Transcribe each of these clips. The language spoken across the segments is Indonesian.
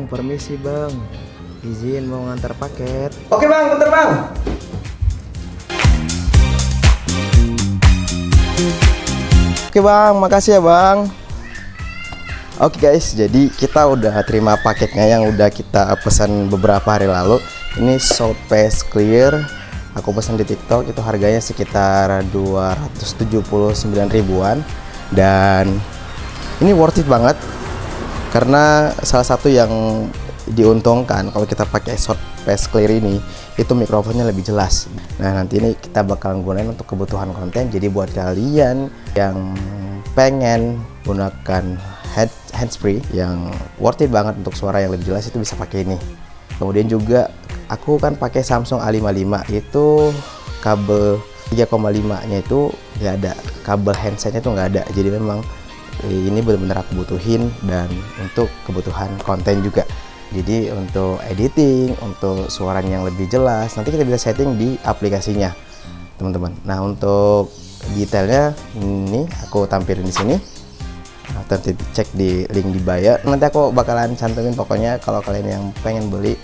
Bang, permisi bang, izin mau ngantar paket. Oke bang, bentar bang. Oke bang, makasih ya bang. Oke guys, jadi kita udah terima paketnya yang udah kita pesan beberapa hari lalu. Ini Southpace Clear, aku pesan di TikTok, itu harganya sekitar 279 ribuan. Dan ini worth it banget, karena salah satu yang diuntungkan kalau kita pakai Southpace Clear ini, itu mikrofonnya lebih jelas. Nah nanti ini kita bakalan gunain untuk kebutuhan konten. Jadi buat kalian yang pengen gunakan handsfree yang worth it banget untuk suara yang lebih jelas, itu bisa pakai ini. Kemudian juga aku kan pakai Samsung A55, itu kabel 3,5 nya itu nggak ada, kabel handsetnya itu nggak ada. Jadi memang ini benar-benar aku butuhin, dan untuk kebutuhan konten juga. Jadi untuk editing, untuk suaranya yang lebih jelas, nanti kita bisa setting di aplikasinya, teman-teman. Nah untuk detailnya ini aku tampilin di sini. Nanti cek di link di bio. Nanti aku bakalan cantumin, pokoknya kalau kalian yang pengen beli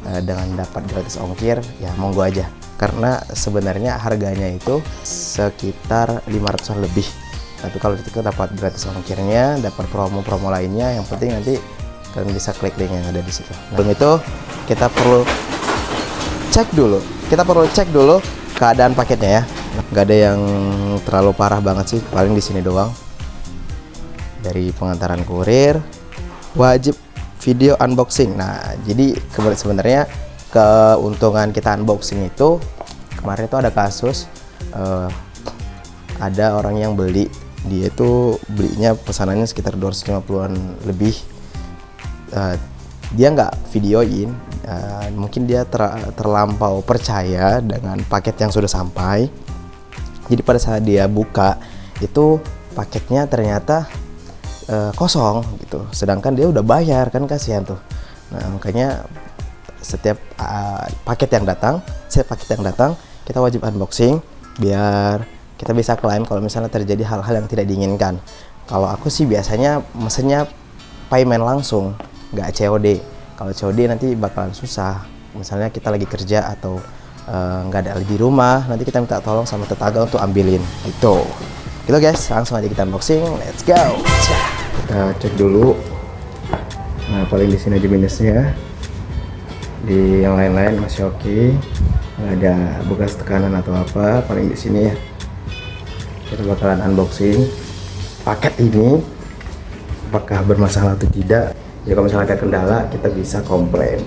dengan dapat gratis ongkir, ya monggo aja. Karena sebenarnya harganya itu sekitar 500-an lebih. Tapi kalau kita dapat gratis ongkirnya, dapat promo-promo lainnya, yang penting nanti kalian bisa klik link yang ada di situ. Sebelum itu kita perlu cek dulu keadaan paketnya ya. Nggak ada yang terlalu parah banget sih, paling di sini doang. Dari pengantaran kurir, wajib video unboxing. Nah jadi sebenarnya keuntungan kita unboxing itu, kemarin itu ada kasus ada orang yang beli, dia itu belinya pesanannya sekitar 250-an lebih. Dia nggak videoin, mungkin dia terlampau percaya dengan paket yang sudah sampai. Jadi pada saat dia buka itu paketnya ternyata kosong gitu, sedangkan dia udah bayar, kan kasihan tuh. Nah makanya setiap paket yang datang kita wajib unboxing, biar kita bisa klaim kalau misalnya terjadi hal-hal yang tidak diinginkan. Kalau aku sih biasanya mesennya payment langsung, nggak COD. Kalau COD nanti bakalan susah, misalnya kita lagi kerja atau nggak ada di rumah, nanti kita minta tolong sama tetangga untuk ambilin gitu guys. Langsung aja kita unboxing, let's go. Kita cek dulu. Nah paling di sini aja minusnya, di yang lain-lain masih oke, nggak ada bekas tekanan atau apa. Paling di sini ya. Kita bakalan unboxing paket ini, apakah bermasalah atau tidak. Ya kalau misalnya ada kendala, kita bisa komplain.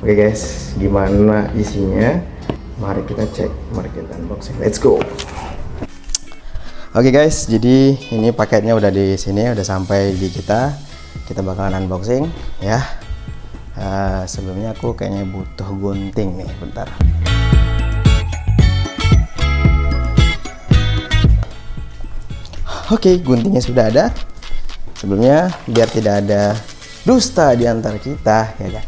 Oke guys, gimana isinya? Mari kita cek, mari kita unboxing. Let's go. Oke guys, jadi ini paketnya udah di sini, udah sampai di kita. Kita bakalan unboxing ya. Sebelumnya aku kayaknya butuh gunting nih, bentar. Oke, guntingnya sudah ada. Sebelumnya biar tidak ada dusta di antara kita, ya kan?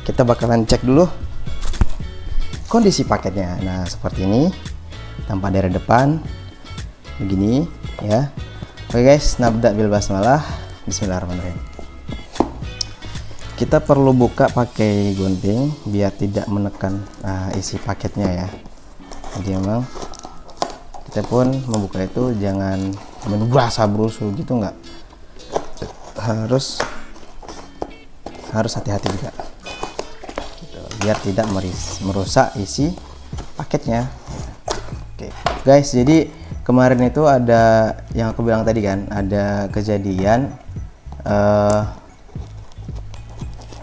Kita bakalan cek dulu kondisi paketnya. Nah seperti ini, tanpa dari depan. Begini ya. Oke guys, nabda bil basmalah. Bismillahirrahmanirrahim. Kita perlu buka pakai gunting biar tidak menekan isi paketnya ya. Jadi memang kita pun membuka itu jangan berasa berusuh gitu, nggak, harus hati-hati juga gitu, biar tidak merusak isi paketnya. Oke guys, jadi kemarin itu ada yang aku bilang tadi kan, ada kejadian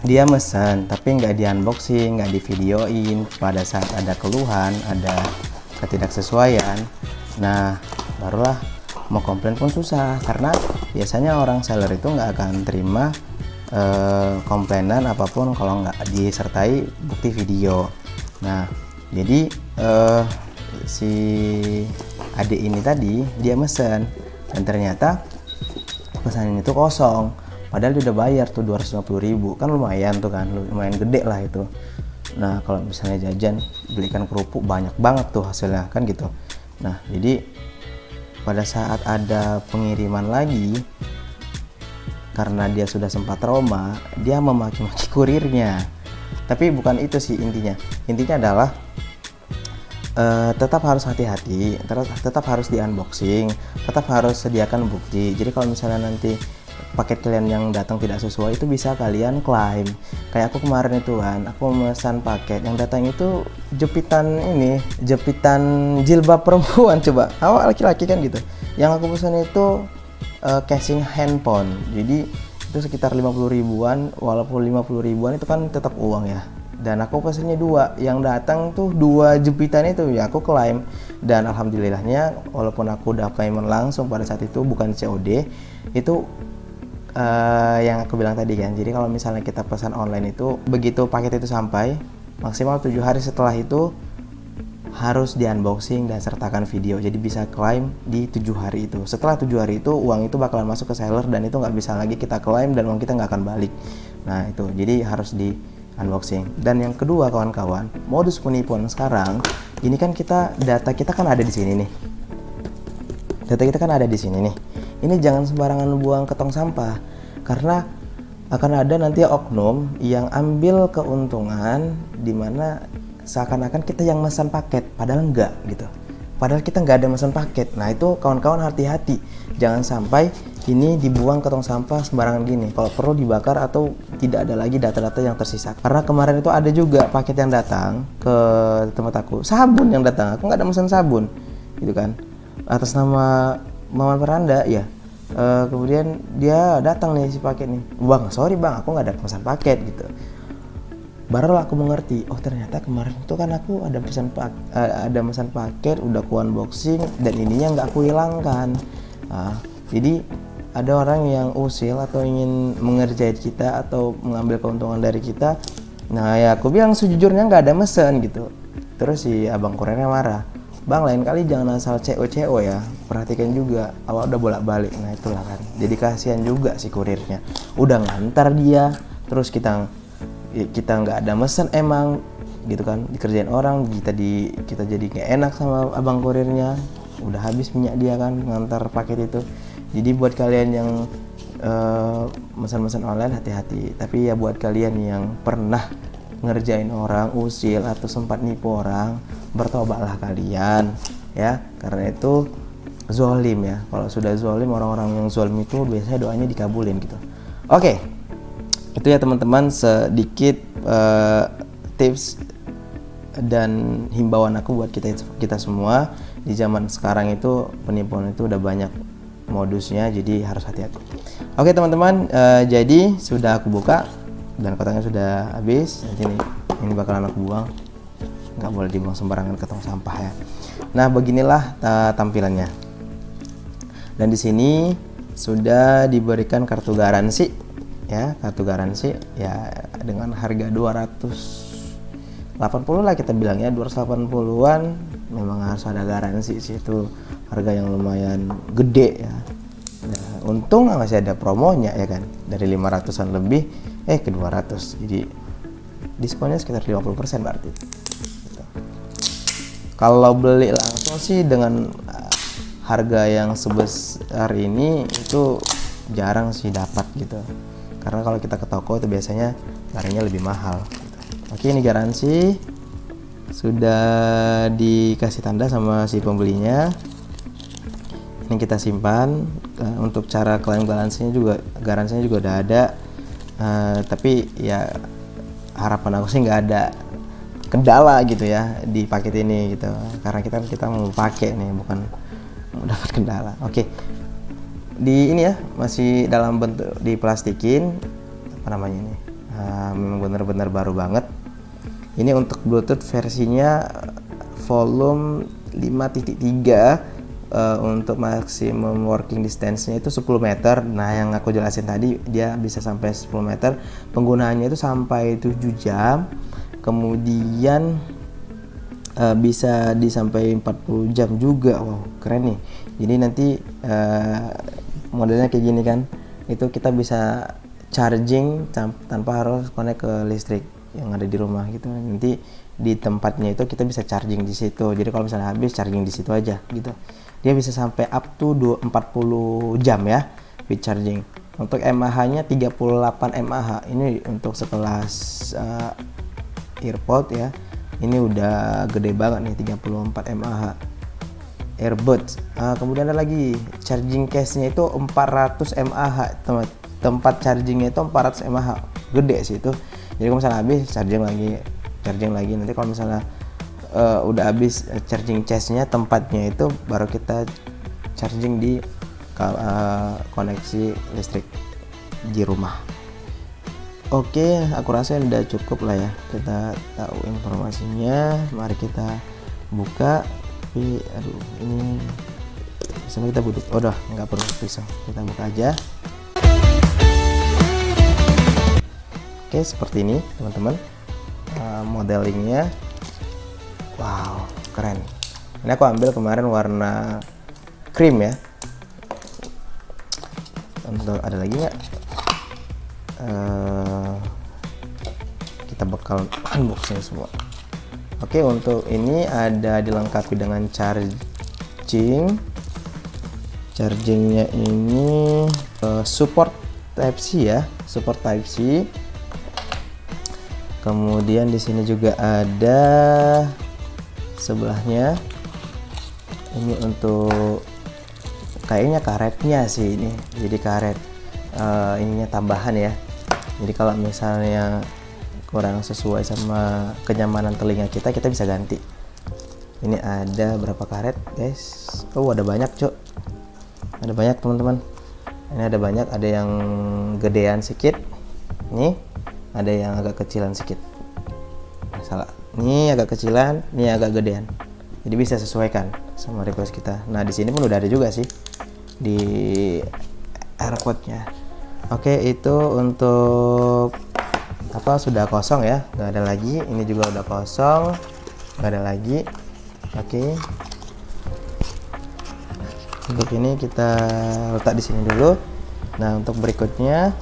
dia mesen tapi nggak di unboxing, nggak di videoin. Pada saat ada keluhan, ada ketidaksesuaian, nah barulah mau komplain pun susah, karena biasanya orang seller itu nggak akan terima komplainan apapun kalau nggak disertai bukti video. Nah jadi si adik ini tadi dia mesen dan ternyata pesanan itu kosong, padahal dia udah bayar tuh 250.000, kan lumayan tuh kan, lumayan gede lah itu. Nah kalau misalnya jajan belikan kerupuk banyak banget tuh hasilnya kan gitu. Nah jadi pada saat ada pengiriman lagi karena dia sudah sempat trauma, dia memaki-maki kurirnya. Tapi bukan itu sih intinya. Intinya adalah tetap harus hati-hati, tetap harus di unboxing, tetap harus sediakan bukti. Jadi kalau misalnya nanti paket kalian yang datang tidak sesuai, itu bisa kalian klaim. Kayak aku kemarin itu kan, aku memesan paket yang datang itu jepitan jilbab perempuan. Coba awal laki-laki kan gitu. Yang aku pesan itu casing handphone. Jadi itu sekitar 50 ribuan, walaupun 50 ribuan itu kan tetap uang ya. Dan aku pesannya 2, yang datang tuh 2 jepitan itu ya aku klaim. Dan alhamdulillahnya walaupun aku udah payment langsung pada saat itu, bukan COD, itu yang aku bilang tadi kan. Jadi kalau misalnya kita pesan online itu, begitu paket itu sampai, maksimal 7 hari setelah itu harus di unboxing dan sertakan video. Jadi bisa klaim di 7 hari itu. Setelah 7 hari itu uang itu bakalan masuk ke seller dan itu nggak bisa lagi kita klaim dan uang kita nggak akan balik. Nah itu, jadi harus di unboxing. Dan yang kedua kawan-kawan, modus penipuan sekarang ini kan data kita kan ada di sini nih. Data kita kan ada di sini nih. Ini jangan sembarangan buang ke tong sampah, karena akan ada nanti oknum yang ambil keuntungan di mana seakan-akan kita yang memesan paket, padahal enggak gitu. Padahal kita nggak ada memesan paket. Nah itu kawan-kawan hati-hati, jangan sampai ini dibuang ke tong sampah sembarangan gini. Kalau perlu dibakar atau tidak ada lagi data-data yang tersisa. Karena kemarin itu ada juga paket yang datang ke tempat aku, sabun yang datang, aku nggak ada memesan sabun gitu kan, atas nama Maman Peranda ya. Kemudian dia datang nih si paket nih, bang sorry bang aku nggak ada pesan paket gitu. Barulah aku mengerti, oh ternyata kemarin itu kan aku ada pesan paket, udah aku unboxing dan ininya nggak aku hilangkan. Jadi ada orang yang usil atau ingin mengerjain kita atau mengambil keuntungan dari kita. Nah ya aku bilang sejujurnya nggak ada mesen gitu. Terus si abang kurirnya marah, bang lain kali jangan asal CO ya, perhatikan juga awal udah bolak-balik. Nah itulah kan, jadi kasihan juga si kurirnya, udah ngantar dia, terus kita nggak ada mesen emang gitu kan, dikerjain orang, kita jadi nggak enak sama abang kurirnya, udah habis minyak dia kan ngantar paket itu. Jadi buat kalian yang mesen-mesen online hati-hati, tapi ya buat kalian yang pernah ngerjain orang, usil atau sempat nipu orang, bertobatlah kalian ya, karena itu zolim ya. Kalau sudah zolim, orang-orang yang zolim itu biasanya doanya dikabulin gitu. Oke, itu ya teman-teman sedikit tips dan himbauan aku buat kita semua. Di zaman sekarang itu penipuan itu udah banyak modusnya, jadi harus hati-hati. Oke teman-teman, jadi sudah aku buka dan kotaknya sudah habis. Nanti ini bakalan aku buang, nggak boleh dibuang sembarangan ke tong sampah ya. Nah beginilah tampilannya. Dan di sini sudah diberikan kartu garansi ya, kartu garansi ya dengan harga 280 lah kita bilang ya, 280-an. Memang harus ada garansi sih, itu harga yang lumayan gede ya. Nah, untung masih ada promonya ya kan, dari 500-an lebih ke 200, jadi diskonnya sekitar 50% berarti gitu. Kalau beli langsung sih dengan harga yang sebesar ini itu jarang sih dapat gitu, karena kalau kita ke toko itu biasanya barangnya lebih mahal gitu. Oke, ini garansi sudah dikasih tanda sama si pembelinya. Ini kita simpan. Untuk cara klaim garansinya juga udah ada, tapi ya harapan aku sih nggak ada kendala gitu ya di paket ini gitu, karena kita mau pakai nih, bukan mau dapat kendala. Oke, di ini ya masih dalam bentuk diplastikin, apa namanya ini, memang benar-benar baru banget. Ini untuk Bluetooth versinya volume 5.3. Untuk maksimum working distance-nya itu 10 meter. Nah yang aku jelasin tadi, dia bisa sampai 10 meter. Penggunaannya itu sampai 7 jam. Kemudian bisa sampai 40 jam juga. Wow, keren nih. Jadi nanti modelnya kayak gini kan, itu kita bisa charging tanpa harus connect ke listrik yang ada di rumah gitu. Nanti di tempatnya itu kita bisa charging di situ. Jadi kalau misalnya habis, charging di situ aja gitu. Dia bisa sampai up to 40 jam ya with charging. Untuk mAh-nya 38 mAh. Ini untuk sekelas earpod ya. Ini udah gede banget nih, 34 mAh. Earbuds. Kemudian ada lagi charging case-nya itu 400 mAh. Tempat chargingnya itu 400 mAh. Gede sih itu. Jadi kalau misalnya habis charging lagi. Nanti kalau misalnya udah habis charging case-nya, tempatnya itu baru kita charging di koneksi listrik di rumah. Oke, aku rasa udah cukup lah ya, kita tahu informasinya. Mari kita buka. Tapi aduh, ini sampai kita butuh, oh udah nggak perlu pisau, kita buka aja. Oke, seperti ini teman-teman, modelingnya. Wow, keren. Ini aku ambil kemarin warna krim ya. Untuk ada lagi nggak? Kita bakal unboxing semua. Oke, untuk ini ada dilengkapi dengan chargingnya ini support Type-C ya, support Type-C. Kemudian di sini juga ada sebelahnya ini untuk kayaknya karetnya sih ini, jadi karet ininya tambahan ya. Jadi kalau misalnya kurang sesuai sama kenyamanan telinga kita bisa ganti. Ini ada berapa karet guys? Oh, ada banyak cok, ada banyak teman-teman. Ini ada banyak, ada yang gedean sedikit, nih ada yang agak kecilan sedikit. Salah, ini agak kecilan, ini agak gedean. Jadi bisa sesuaikan sama request kita. Nah di sini pun udah ada juga sih di AirPod-nya. Oke, itu untuk apa, sudah kosong ya, nggak ada lagi. Ini juga udah kosong, nggak ada lagi. Oke, untuk ini kita letak di sini dulu. Nah untuk berikutnya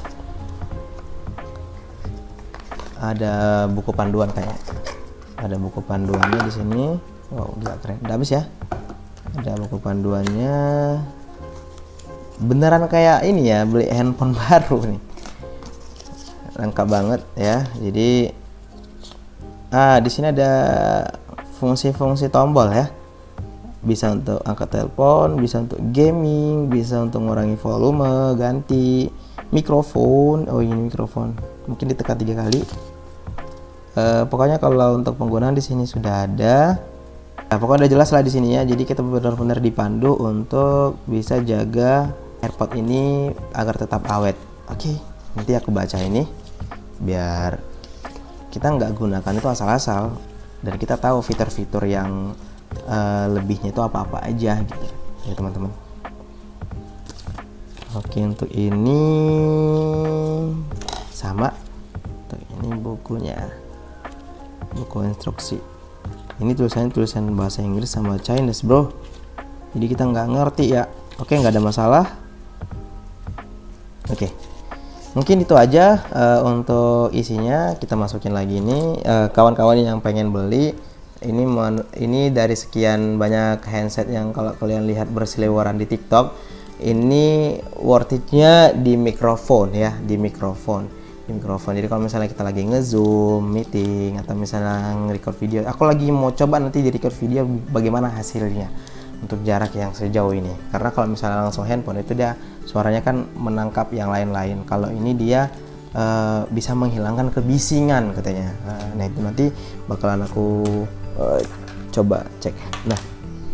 ada buku panduan kayaknya. Ada buku panduannya di sini. Wow, gila keren. Udah habis ya. Ada buku panduannya. Beneran kayak ini ya, beli handphone baru nih. Lengkap banget ya. Jadi di sini ada fungsi-fungsi tombol ya. Bisa untuk angkat telepon, bisa untuk gaming, bisa untuk mengurangi volume, ganti mikrofon. Oh, ini mikrofon. Mungkin ditekan 3 kali. Pokoknya kalau untuk penggunaan di sini sudah ada. Nah, pokoknya udah jelas lah di sini ya. Jadi kita benar-benar dipandu untuk bisa jaga AirPod ini agar tetap awet. Oke, nanti aku baca ini biar kita nggak gunakan itu asal-asal dan kita tahu fitur-fitur yang lebihnya itu apa-apa aja gitu ya teman-teman. Oke, untuk ini sama. Untuk ini bukunya, buku instruksi. Ini tulisan bahasa Inggris sama Chinese bro, jadi kita nggak ngerti ya. Oke, nggak ada masalah. Oke, mungkin itu aja untuk isinya. Kita masukin lagi ini. Kawan-kawan yang pengen beli ini dari sekian banyak handset yang kalau kalian lihat berseliweran di TikTok, ini worth it-nya di mikrofon ya, di mikrofon. Jadi kalau misalnya kita lagi nge-zoom meeting atau misalnya nge-record video, aku lagi mau coba nanti di record video bagaimana hasilnya untuk jarak yang sejauh ini. Karena kalau misalnya langsung handphone itu dia suaranya kan menangkap yang lain-lain. Kalau ini dia bisa menghilangkan kebisingan katanya. Nah itu nanti bakalan aku coba cek. Nah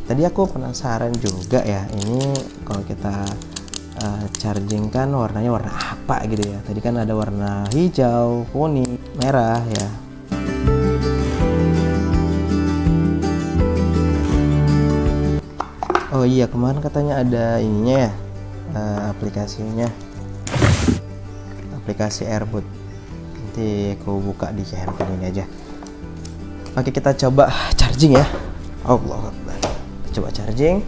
tadi aku penasaran juga ya, ini kalau kita charging kan warnanya warna apa gitu ya. Tadi kan ada warna hijau, kuning, merah ya. Oh iya, kemarin katanya ada ininya ya, aplikasinya, aplikasi AirPod. Nanti aku buka di handphone ini aja. Oke, kita coba charging ya. Allah Akbar. Kita coba charging.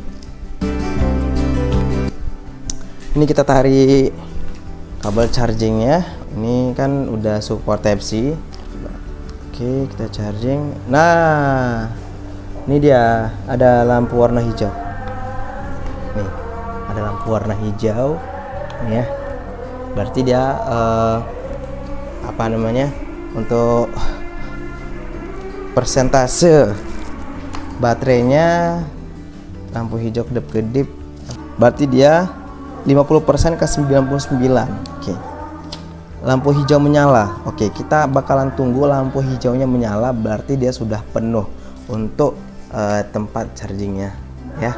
Ini kita tarik kabel chargingnya. Ini kan udah support Type-C. Oke, kita charging. Nah, ini dia ada lampu warna hijau. Nih, ada lampu warna hijau. Nih ya. Berarti dia apa namanya, untuk persentase baterainya lampu hijau kedip-kedip, berarti dia 50% ke 99. Oke. Lampu hijau menyala. Oke, kita bakalan tunggu lampu hijaunya menyala, berarti dia sudah penuh untuk tempat chargingnya ya.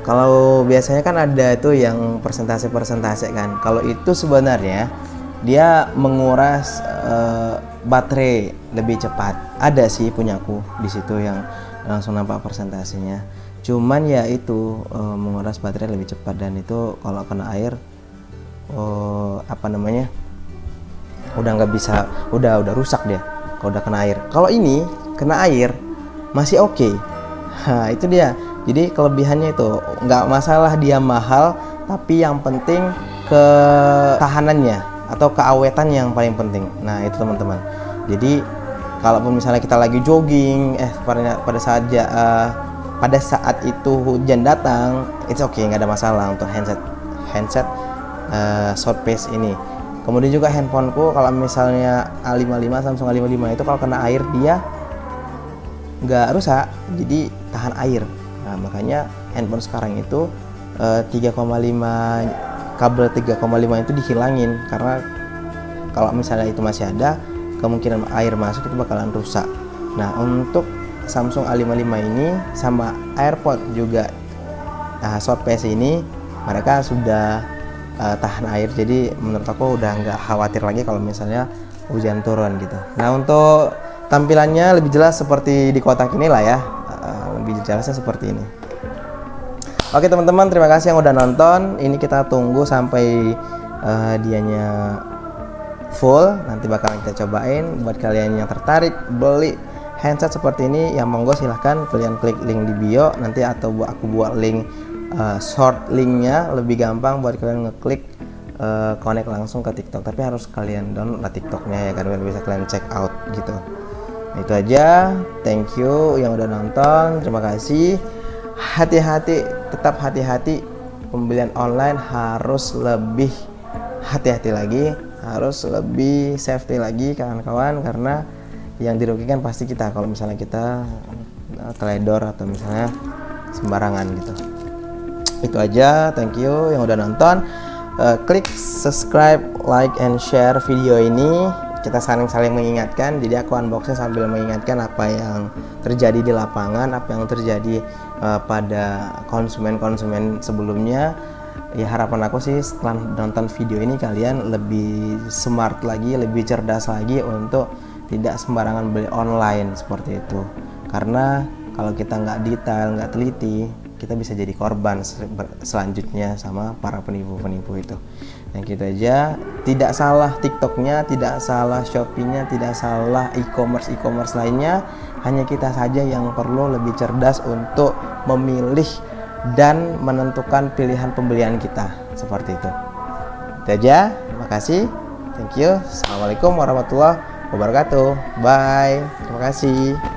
Kalau biasanya kan ada itu yang persentase kan. Kalau itu sebenarnya dia menguras baterai lebih cepat. Ada sih punyaku di situ yang langsung nampak persentasenya. Cuman ya itu menguras baterai lebih cepat, dan itu kalau kena air apa namanya, udah nggak bisa, udah rusak dia kalau udah kena air. Kalau ini kena air masih oke. Nah itu dia, jadi kelebihannya itu nggak masalah dia mahal, tapi yang penting ketahanannya atau keawetan yang paling penting. Nah itu teman-teman, jadi kalaupun misalnya kita lagi jogging pada saat itu hujan datang, it's okay, nggak ada masalah untuk handset short pace ini. Kemudian juga handphoneku kalau misalnya A55, Samsung A55 itu kalau kena air dia nggak rusak, jadi tahan air. Nah makanya handphone sekarang itu 3,5 kabel 3,5 itu dihilangin, karena kalau misalnya itu masih ada kemungkinan air masuk itu bakalan rusak. Nah untuk Samsung A55 ini sama AirPods juga short pace ini mereka sudah tahan air, jadi menurut aku udah nggak khawatir lagi kalau misalnya hujan turun gitu. Nah untuk tampilannya lebih jelas seperti di kotak inilah ya, lebih jelasnya seperti ini. Oke teman-teman, terima kasih yang udah nonton. Ini kita tunggu sampai dianya full, nanti bakalan kita cobain. Buat kalian yang tertarik beli handset seperti ini, ya monggo silahkan kalian klik link di bio nanti, atau aku buat link short linknya, lebih gampang buat kalian ngeklik connect langsung ke TikTok. Tapi harus kalian download lah TikToknya ya kan, biar bisa kalian check out gitu. Nah, itu aja, thank you yang udah nonton, terima kasih. Hati-hati, tetap hati-hati, pembelian online harus lebih hati-hati lagi, harus lebih safety lagi kawan-kawan, karena yang dirugikan pasti kita kalau misalnya kita teledor atau misalnya sembarangan gitu. Itu aja, thank you yang udah nonton. Klik subscribe, like, and share video ini. Kita saling mengingatkan, jadi aku unboxing sambil mengingatkan apa yang terjadi di lapangan, apa yang terjadi pada konsumen-konsumen sebelumnya. Ya harapan aku sih setelah nonton video ini kalian lebih smart lagi, lebih cerdas lagi untuk tidak sembarangan beli online seperti itu. Karena kalau kita nggak detail, nggak teliti, kita bisa jadi korban selanjutnya sama para penipu-penipu itu. Yang gitu aja, tidak salah TikToknya, tidak salah Shopee-nya, tidak salah e-commerce lainnya. Hanya kita saja yang perlu lebih cerdas untuk memilih dan menentukan pilihan pembelian kita seperti itu. Itu aja, terima kasih, thank you. Assalamualaikum warahmatullahi wabarakatuh. Bye, terima kasih.